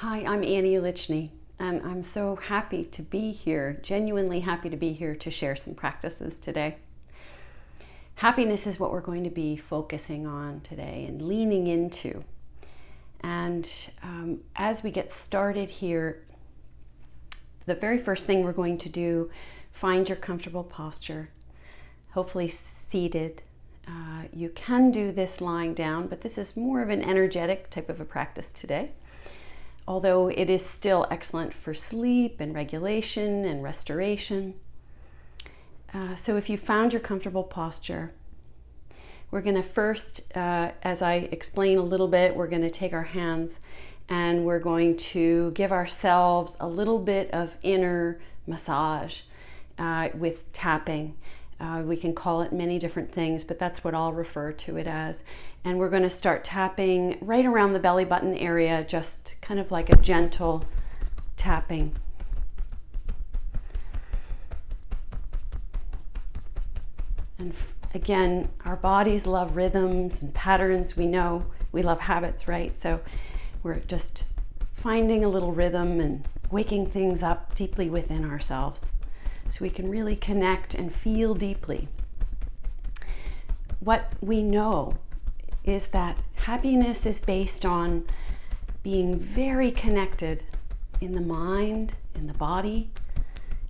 Hi, I'm Annie Lichny, and I'm so happy to be here, genuinely happy to be here to share some practices today. Happiness is what we're going to be focusing on today and leaning into. And as we get started here, the very first thing we're going to do, find your comfortable posture, hopefully seated. You can do this lying down, but this is more of an energetic type of a practice today. Although it is still excellent for sleep and regulation and restoration. So if you found your comfortable posture, we're going to first, as I explain a little bit, we're going to take our hands and we're going to give ourselves a little bit of inner massage with tapping. We can call it many different things, but that's what I'll refer to it as. And we're going to start tapping right around the belly button area, just kind of like a gentle tapping. And again, our bodies love rhythms and patterns. We know we love habits, right? So we're just finding a little rhythm and waking things up deeply within ourselves, so we can really connect and feel deeply. What we know is that happiness is based on being very connected in the mind, in the body,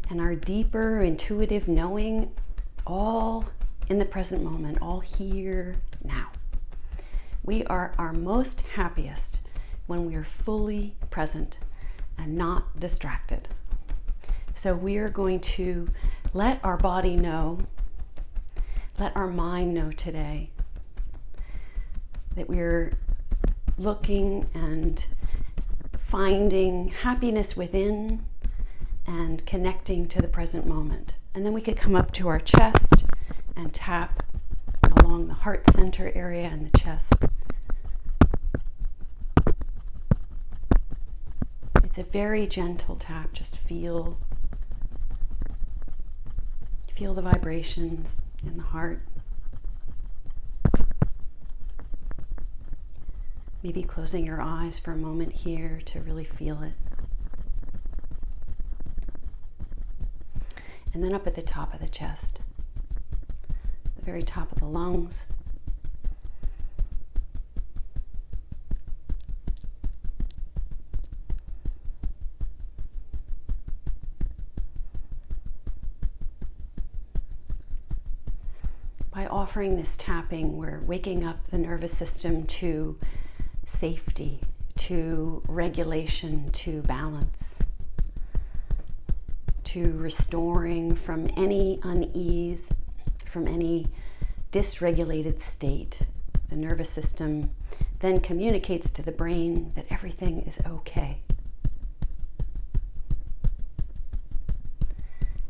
and our deeper intuitive knowing, all in the present moment, all here now. We are our most happiest when we are fully present and not distracted. So we are going to let our body know, let our mind know today that we're looking and finding happiness within and connecting to the present moment. And then we could come up to our chest and tap along the heart center area and the chest. It's a very gentle tap. Just feel the vibrations in the heart. Maybe closing your eyes for a moment here to really feel it. And then up at the top of the chest, the very top of the lungs. By offering this tapping, we're waking up the nervous system to safety, to regulation, to balance, to restoring from any unease, from any dysregulated state. The nervous system then communicates to the brain that everything is okay.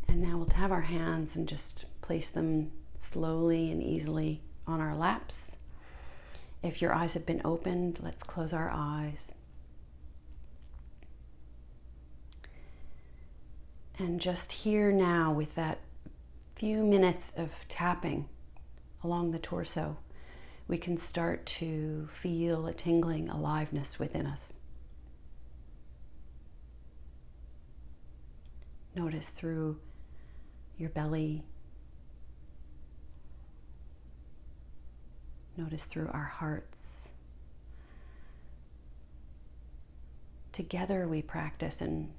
And now we'll have our hands and just place them slowly and easily on our laps. If your eyes have been opened, let's close our eyes. And just here now, with that few minutes of tapping along the torso, we can start to feel a tingling aliveness within us. Notice through your belly. Notice through our hearts. Together we practice, and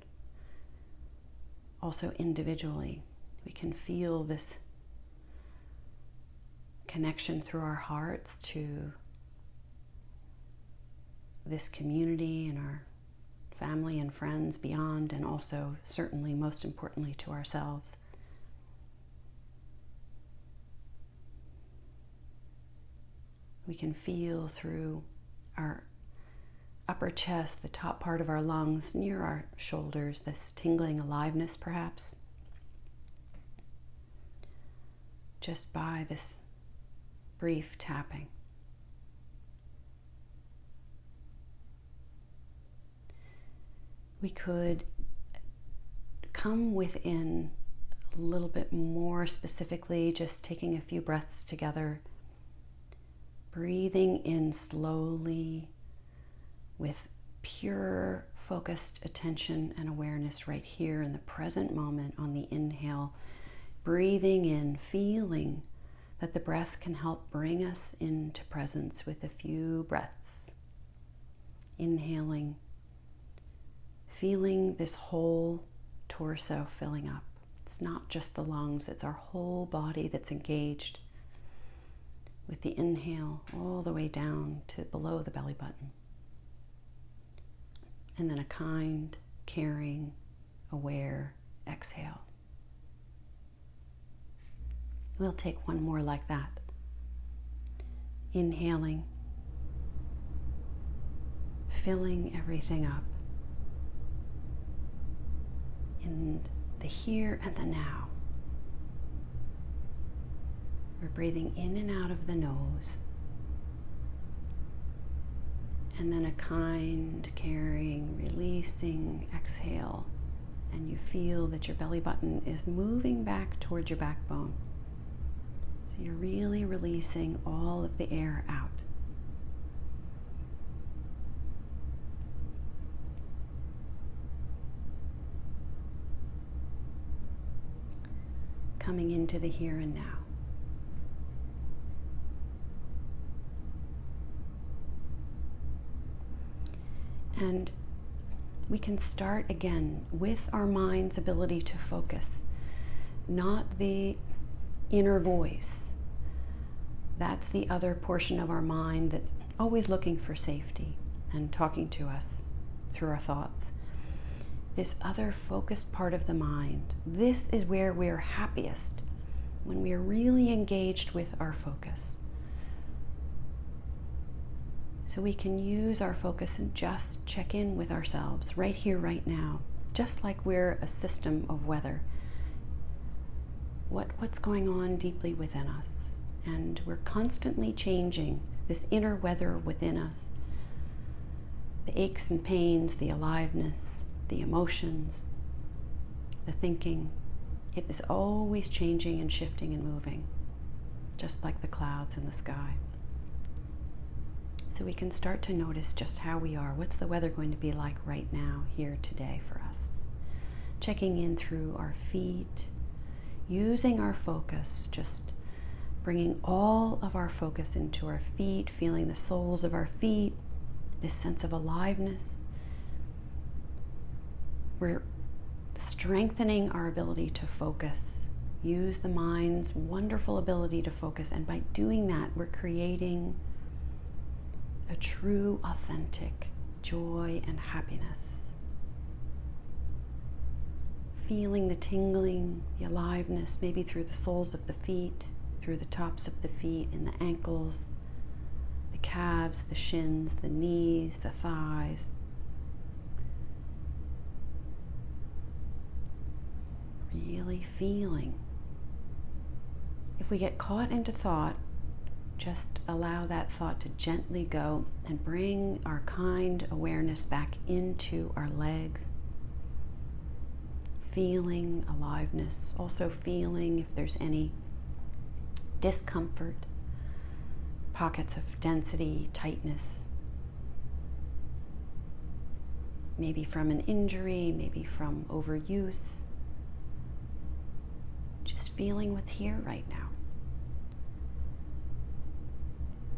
also individually, we can feel this connection through our hearts to this community and our family and friends beyond, and also, certainly, most importantly, to ourselves. We can feel through our upper chest, the top part of our lungs, near our shoulders, this tingling aliveness perhaps, just by this brief tapping. We could come within a little bit more specifically, just taking a few breaths together, breathing in slowly with pure focused attention and awareness right here in the present moment on the inhale, breathing in, feeling that the breath can help bring us into presence with a few breaths. Inhaling, feeling this whole torso filling up. It's not just the lungs, it's our whole body that's engaged with the inhale all the way down to below the belly button. And then a kind, caring, aware exhale. We'll take one more like that. Inhaling, filling everything up in the here and the now. We're breathing in and out of the nose. And then a kind, caring, releasing exhale. And you feel that your belly button is moving back towards your backbone. So you're really releasing all of the air out. Coming into the here and now. And we can start again with our mind's ability to focus, not the inner voice. That's the other portion of our mind that's always looking for safety and talking to us through our thoughts. This other focused part of the mind, this is where we're happiest, when we're really engaged with our focus. So we can use our focus and just check in with ourselves right here, right now, just like we're a system of weather. What's going on deeply within us? And we're constantly changing this inner weather within us. The aches and pains, the aliveness, the emotions, the thinking. It is always changing and shifting and moving, just like the clouds in the sky. So we can start to notice just how we are. What's the weather going to be like right now, here today for us? Checking in through our feet, using our focus, just bringing all of our focus into our feet, feeling the soles of our feet, this sense of aliveness. We're strengthening our ability to focus. Use the mind's wonderful ability to focus, and by doing that, we're creating a true, authentic joy and happiness. Feeling the tingling, the aliveness, maybe through the soles of the feet, through the tops of the feet and the ankles, the calves, the shins, the knees, the thighs. Really feeling. If we get caught into thought, just allow that thought to gently go and bring our kind awareness back into our legs. Feeling aliveness, also feeling if there's any discomfort, pockets of density, tightness. Maybe from an injury, maybe from overuse. Just feeling what's here right now.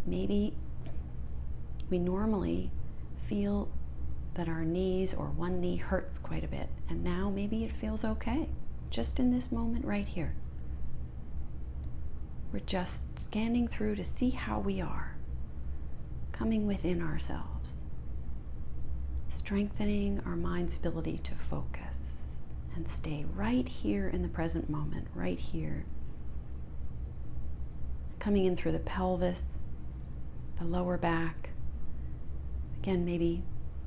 Maybe we normally feel that our knees or one knee hurts quite a bit, and now maybe it feels okay, just in this moment right here. We're just scanning through to see how we are, coming within ourselves, strengthening our mind's ability to focus and stay right here in the present moment, right here. Coming in through the pelvis, the lower back. Again, maybe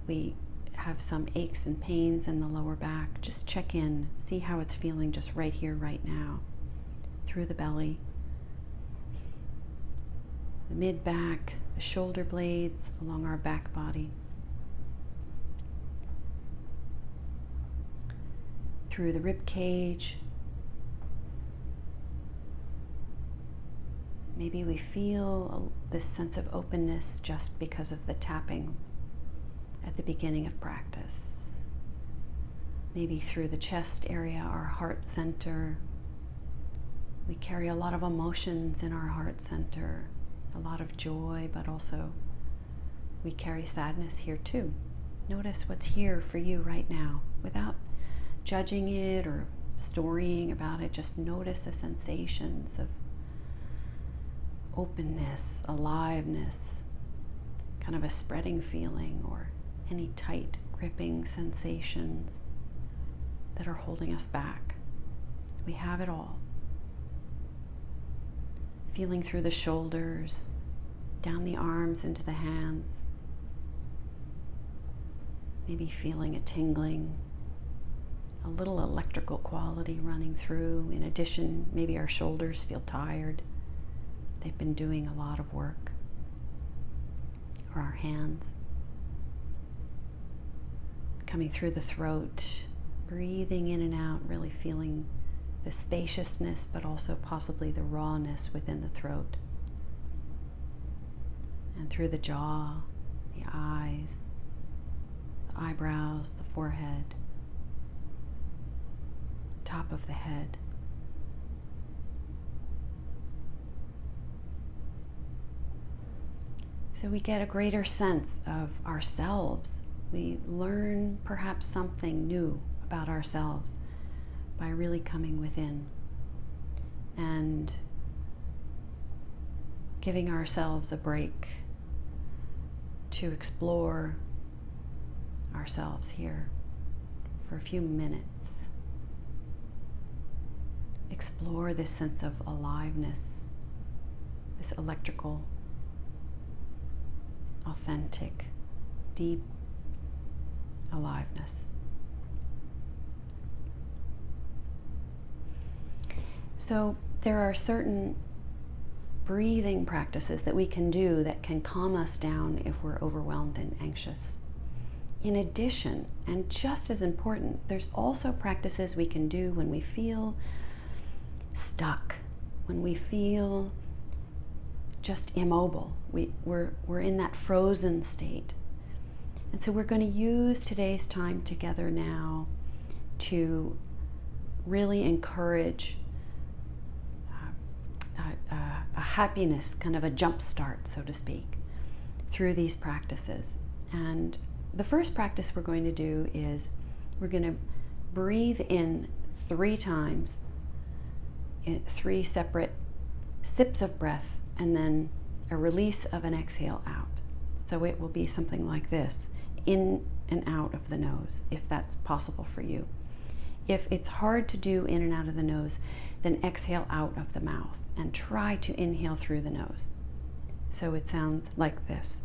we have some aches and pains in the lower back. Just check in, see how it's feeling just right here, right now. Through the belly, the mid-back, the shoulder blades along our back body. Through the rib cage. Maybe we feel this sense of openness just because of the tapping at at the beginning of practice. Maybe through the chest area, our heart center. We carry a lot of emotions in our heart center, a lot of joy, but also we carry sadness here too. Notice what's here for you right now without judging it or storying about it. Just notice the sensations of openness, aliveness, kind of a spreading feeling, or any tight, gripping sensations that are holding us back. We have it all. Feeling through the shoulders, down the arms into the hands. Maybe feeling a tingling, a little electrical quality running through. In addition, maybe our shoulders feel tired. They've been doing a lot of work. Or our hands. Coming through the throat, breathing in and out, really feeling the spaciousness, but also possibly the rawness within the throat. And through the jaw, the eyes, the eyebrows, the forehead, top of the head. So we get a greater sense of ourselves. We learn perhaps something new about ourselves by really coming within and giving ourselves a break to explore ourselves here for a few minutes. Explore this sense of aliveness, this electrical, authentic, deep aliveness. So there are certain breathing practices that we can do that can calm us down if we're overwhelmed and anxious. In addition, and just as important, there's also practices we can do when we feel stuck, when we feel just immobile. We're in that frozen state. And so we're going to use today's time together now to really encourage a happiness, kind of a jump start, so to speak, through these practices. And the first practice we're going to do is we're going to breathe in 3 times, 3 separate sips of breath, and then a release of an exhale out. So it will be something like this, in and out of the nose, if that's possible for you. If it's hard to do in and out of the nose, then exhale out of the mouth and try to inhale through the nose. So it sounds like this.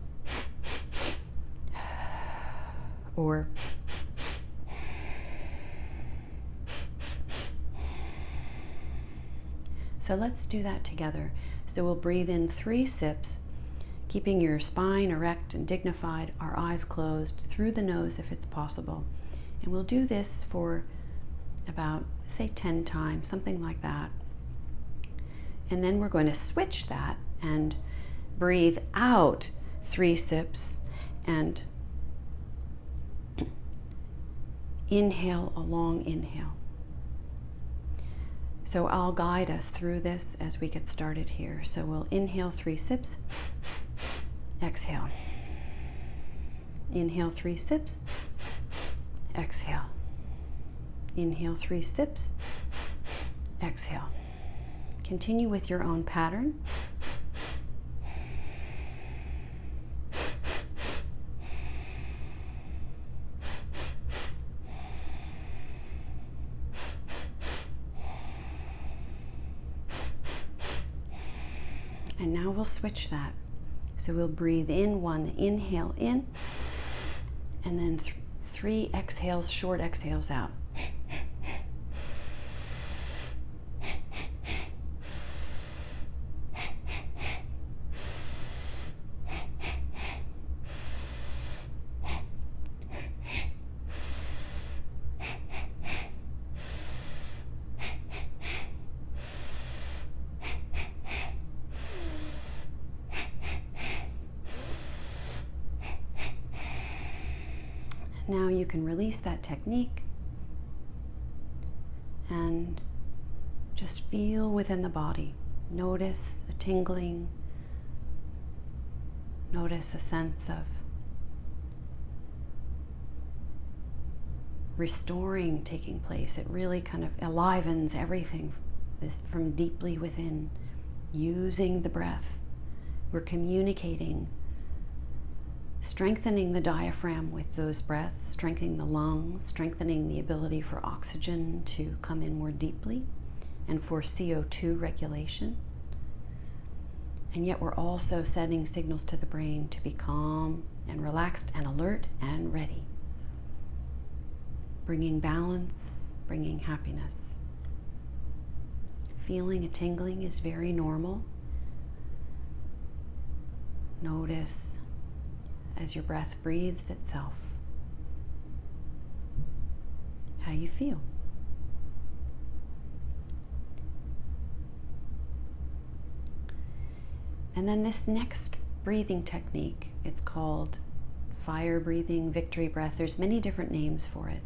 Or so let's do that together. So we'll breathe in 3 sips, keeping your spine erect and dignified, our eyes closed, through the nose if it's possible. And we'll do this for about, say, 10 times, something like that. And then we're going to switch that and breathe out 3 sips and inhale a long inhale. So I'll guide us through this as we get started here. So we'll inhale 3 sips, exhale. Inhale 3 sips, exhale. Inhale 3 sips, exhale. Continue with your own pattern. And now we'll switch that. So we'll breathe in 1 inhale in, and then 3 exhales, short exhales out. Now you can release that technique and just feel within the body. Notice a tingling. Notice a sense of restoring taking place. It really kind of enlivens everything from deeply within. Using the breath. We're communicating, strengthening the diaphragm with those breaths, strengthening the lungs, strengthening the ability for oxygen to come in more deeply and for CO2 regulation. And yet we're also sending signals to the brain to be calm and relaxed and alert and ready. Bringing balance, bringing happiness. Feeling a tingling is very normal. Notice as your breath breathes itself how you feel. And then this next breathing technique, it's called fire breathing, victory breath. There's many different names for it.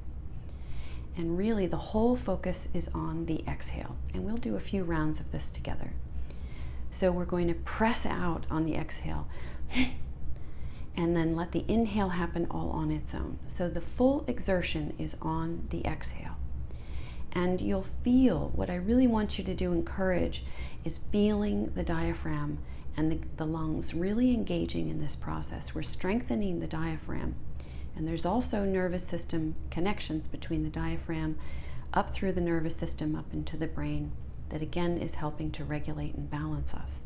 And really the whole focus is on the exhale. And we'll do a few rounds of this together. So we're going to press out on the exhale and then let the inhale happen all on its own. So the full exertion is on the exhale. And you'll feel, what I really want you to do, encourage, is feeling the diaphragm and the lungs really engaging in this process. We're strengthening the diaphragm. And there's also nervous system connections between the diaphragm up through the nervous system up into the brain that again is helping to regulate and balance us.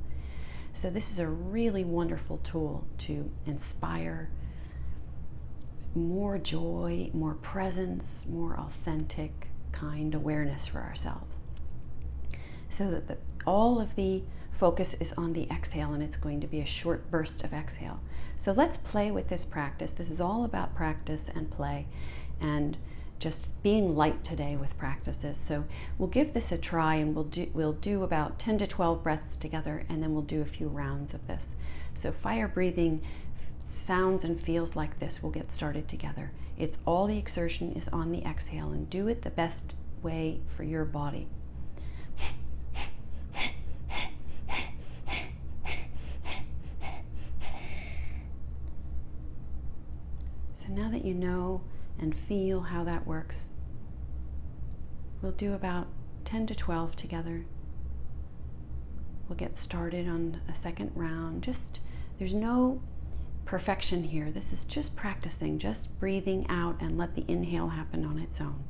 So this is a really wonderful tool to inspire more joy, more presence, more authentic, kind awareness for ourselves. So that all of the focus is on the exhale, and it's going to be a short burst of exhale. So let's play with this practice. This is all about practice and play and just being light today with practices. So we'll give this a try, and we'll do about 10 to 12 breaths together, and then we'll do a few rounds of this. So fire breathing sounds and feels like this. We'll get started together. It's all the exertion is on the exhale, and do it the best way for your body. So now that you know and feel how that works, we'll do about 10 to 12 together. We'll get started on a second round. There's no perfection here. This is just practicing, just breathing out, and let the inhale happen on its own.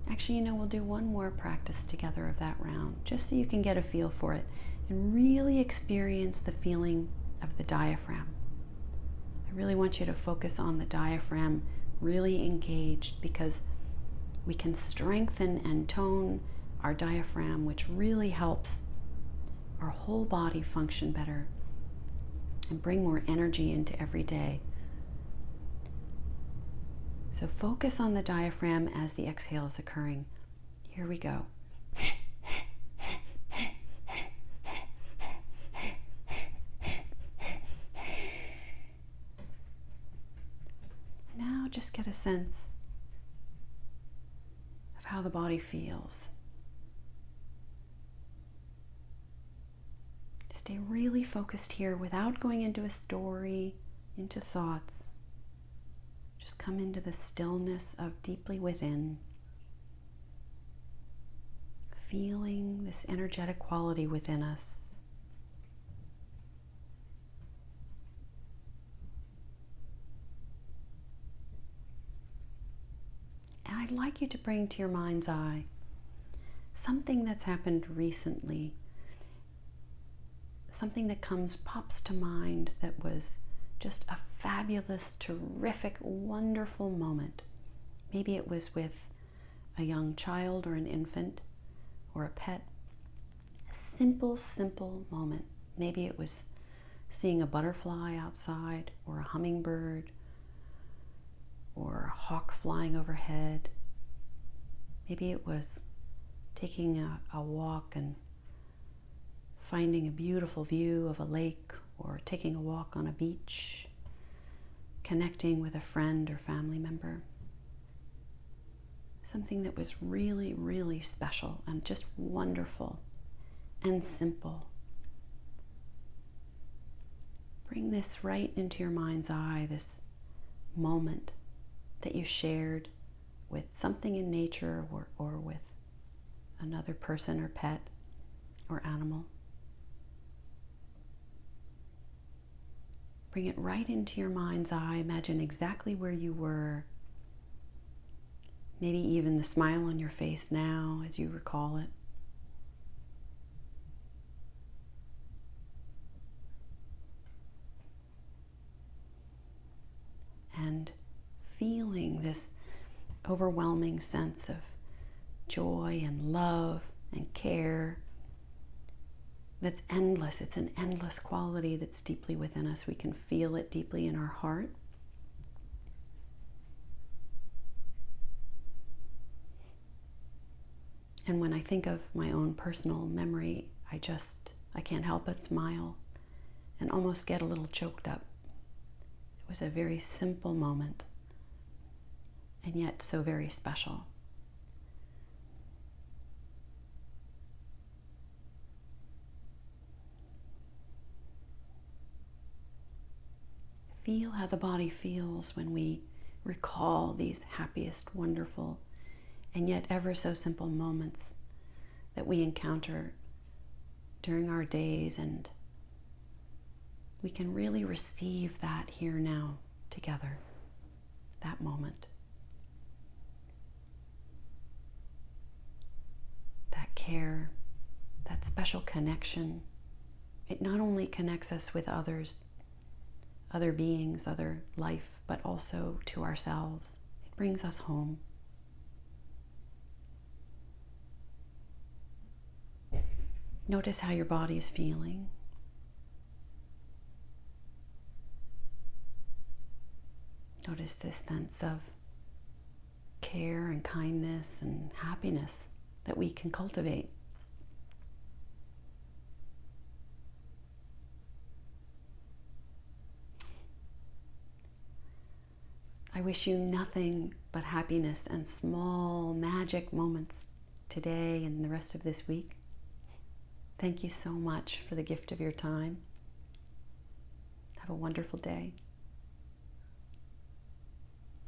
Actually, we'll do one more practice together of that round, just so you can get a feel for it and really experience the feeling of the diaphragm. I really want you to focus on the diaphragm, really engaged, because we can strengthen and tone our diaphragm, which really helps our whole body function better and bring more energy into every day. So focus on the diaphragm as the exhale is occurring. Here we go. Now just get a sense of how the body feels. Stay really focused here without going into a story, into thoughts. Just come into the stillness of deeply within, feeling this energetic quality within us. And I'd like you to bring to your mind's eye something that's happened recently, something that pops to mind that was just a fabulous, terrific, wonderful moment. Maybe it was with a young child or an infant or a pet. A simple moment. Maybe it was seeing a butterfly outside, or a hummingbird, or a hawk flying overhead. Maybe it was taking a walk and finding a beautiful view of a lake, or taking a walk on a beach, connecting with a friend or family member. Something that was really, really special and just wonderful and simple. Bring this right into your mind's eye, this moment that you shared with something in nature or with another person or pet or animal. Bring it right into your mind's eye. Imagine exactly where you were. Maybe even the smile on your face now as you recall it. And feeling this overwhelming sense of joy and love and care that's endless. It's an endless quality that's deeply within us. We can feel it deeply in our heart. And when I think of my own personal memory, I can't help but smile and almost get a little choked up. It was a very simple moment, and yet so very special. Feel how the body feels when we recall these happiest, wonderful, and yet ever so simple moments that we encounter during our days, and we can really receive that here now together, that moment. That care, that special connection. It not only connects us with others, other beings, other life, but also to ourselves. It brings us home. Notice how your body is feeling. Notice this sense of care and kindness and happiness that we can cultivate. I wish you nothing but happiness and small magic moments today and the rest of this week. Thank you so much for the gift of your time. Have a wonderful day.